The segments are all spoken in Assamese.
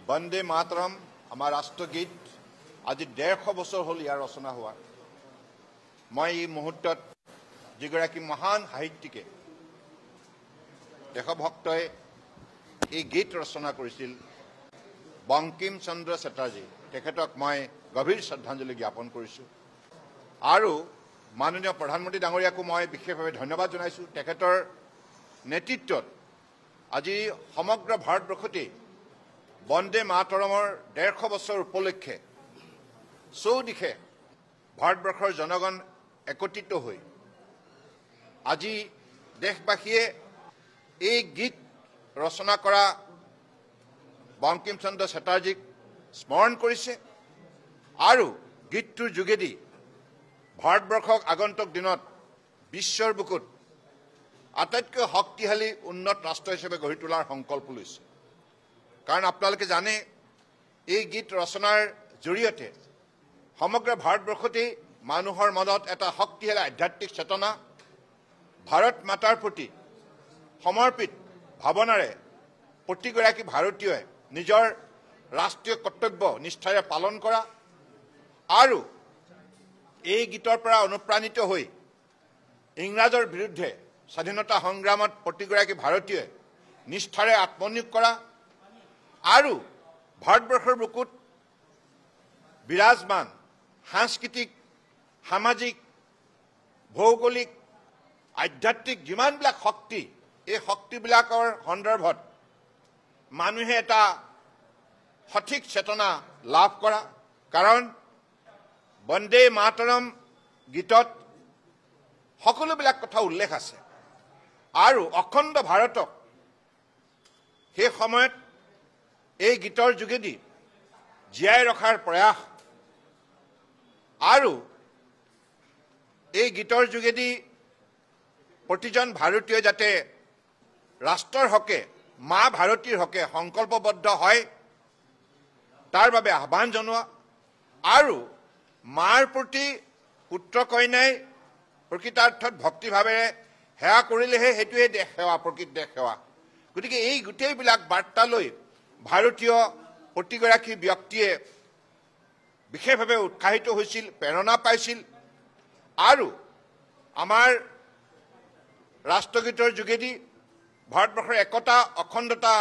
বন্দে মাতৰম আমাৰ ৰাষ্ট্ৰগীত আজি 150 বছৰ হ'ল ইয়াৰ ৰচনা হোৱা। মই এই মুহূৰ্তত যিগৰাকী মহান সাহিত্যিকে দেশভক্তই এই গীত ৰচনা কৰিছিল বংকিম চন্দ্ৰ চেটাৰ্জী, তেখেতক মই গভীৰ শ্ৰদ্ধাঞ্জলি জ্ঞাপন কৰিছোঁ। আৰু মাননীয় প্ৰধানমন্ত্ৰী ডাঙৰীয়াকো মই বিশেষভাৱে ধন্যবাদ জনাইছোঁ। তেখেতৰ নেতৃত্বত আজি সমগ্ৰ ভাৰতবৰ্ষতে বন্দে মাতৰমৰ 150 বছৰ উপলক্ষে চৌদিশে ভাৰতবৰ্ষৰ জনগণ একত্ৰিত হৈ আজি দেশবাসীয়ে এই গীত ৰচনা কৰা বংকিম চন্দ্ৰ চেটাৰ্জীক স্মৰণ কৰিছে আৰু গীতটোৰ যোগেদি ভাৰতবৰ্ষক আগন্তুক দিনত বিশ্বৰ বুকুত আটাইতকৈ শক্তিশালী উন্নত ৰাষ্ট্ৰ হিচাপে গঢ়ি তোলাৰ সংকল্প লৈছে। কাৰণ আপোনালোকে জানে এই গীত ৰচনাৰ জৰিয়তে সমগ্ৰ ভাৰতবৰ্ষতেই মানুহৰ মনত এটা শক্তিশালী আধ্যাত্মিক চেতনা, ভাৰত মাতাৰ প্ৰতি সমৰ্পিত ভাৱনাৰে প্ৰতিগৰাকী ভাৰতীয়ই নিজৰ ৰাষ্ট্ৰীয় কৰ্তব্য নিষ্ঠাৰে পালন কৰা আৰু এই গীতৰ পৰা অনুপ্ৰাণিত হৈ ইংৰাজৰ বিৰুদ্ধে স্বাধীনতা সংগ্ৰামত প্ৰতিগৰাকী ভাৰতীয়ই নিষ্ঠাৰে আত্মনিয়োগ কৰা আৰু ভাৰতবৰ্ষৰ বুকুত বিৰাজমান সাংস্কৃতিক, সামাজিক, ভৌগোলিক, আধ্যাত্মিক যিমানবিলাক শক্তি, এই শক্তিবিলাকৰ সন্দৰ্ভত মানুহে এটা সঠিক চেতনা লাভ কৰা। কাৰণ বন্দে মাতৰম গীতত সকলোবিলাক কথা উল্লেখ আছে আৰু অখণ্ড ভাৰতক সেই সময়ত এই গীতৰ যোগেদি জীয়াই ৰখাৰ প্ৰয়াস আৰু এই গীতৰ যোগেদি প্ৰতিজন ভাৰতীয় যাতে ৰাষ্ট্ৰৰ হকে, মা ভাৰতীৰ হকে সংকল্পবদ্ধ হয় তাৰ বাবে আহ্বান জনোৱা আৰু মাৰ প্ৰতি পুত্ৰ কন্যাই প্ৰকৃতাৰ্থত ভক্তিভাৱেৰে সেৱা কৰিলেহে সেইটোৱে দেশ সেৱা, প্ৰকৃত দেশ সেৱা। গতিকে এই গোটেইবিলাক বাৰ্তা লৈ ভাৰতীয় প্ৰতিগৰাকী ব্যক্তিয়ে বিশেষভাৱে উৎসাহিত হৈছিল, প্ৰেৰণা পাইছিল আৰু আমাৰ ৰাষ্ট্ৰগীতৰ যোগেদি ভাৰতবৰ্ষৰ একতা, অখণ্ডতা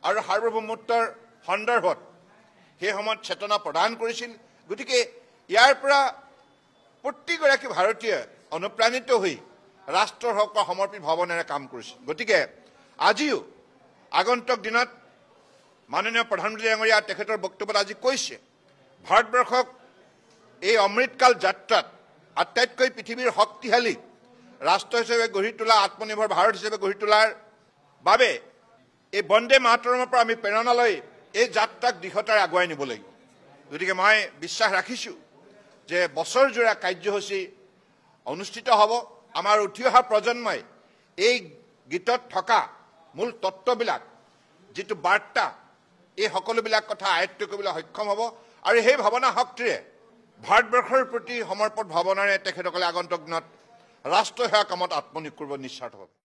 আৰু সাৰ্বভৌমত্বৰ সন্দৰ্ভত সেই সময়ত চেতনা প্ৰদান কৰিছিল। গতিকে ইয়াৰ পৰা প্ৰতিগৰাকী ভাৰতীয় অনুপ্ৰাণিত হৈ ৰাষ্ট্ৰৰ হকে সমৰ্পিত ভাৱনাৰে কাম কৰিছিল। গতিকে আজিও আগন্তুক দিনত মাননীয় প্ৰধানমন্ত্ৰী ডাঙৰীয়া তেখেতৰ বক্তব্যত আজি কৈছে ভাৰতবৰ্ষক এই অমৃতকাল যাত্ৰাত আটাইতকৈ পৃথিৱীৰ শক্তিশালী ৰাষ্ট্ৰ হিচাপে গঢ়ি তোলা, আত্মনিৰ্ভৰ ভাৰত হিচাপে গঢ়ি তোলাৰ বাবে এই বন্দে মাতৰমৰ পৰা আমি প্ৰেৰণা লৈ এই যাত্ৰাক দৃঢ়তাৰে আগুৱাই নিব লাগিব। গতিকে মই বিশ্বাস ৰাখিছোঁ যে বছৰজোৰা কাৰ্যসূচী অনুষ্ঠিত হ'ব। আমাৰ উঠি অহা প্ৰজন্মই এই গীতত থকা মূল তত্ত্ববিলাক, যিটো বাৰ্তা, এই সকলোবিলাক কথা আয়ত্ব কৰিবলৈ সক্ষম হ'ব আৰু সেই ভাৱনা শক্তিৰে ভাৰতবৰ্ষৰ প্ৰতি সমৰ্পিত ভাৱনাৰে তেখেতসকলে আগন্তুক দিনত ৰাষ্ট্ৰ সেৱা কামত আত্মনিয়োগ কৰিব নিস্বাৰ্থভাৱে।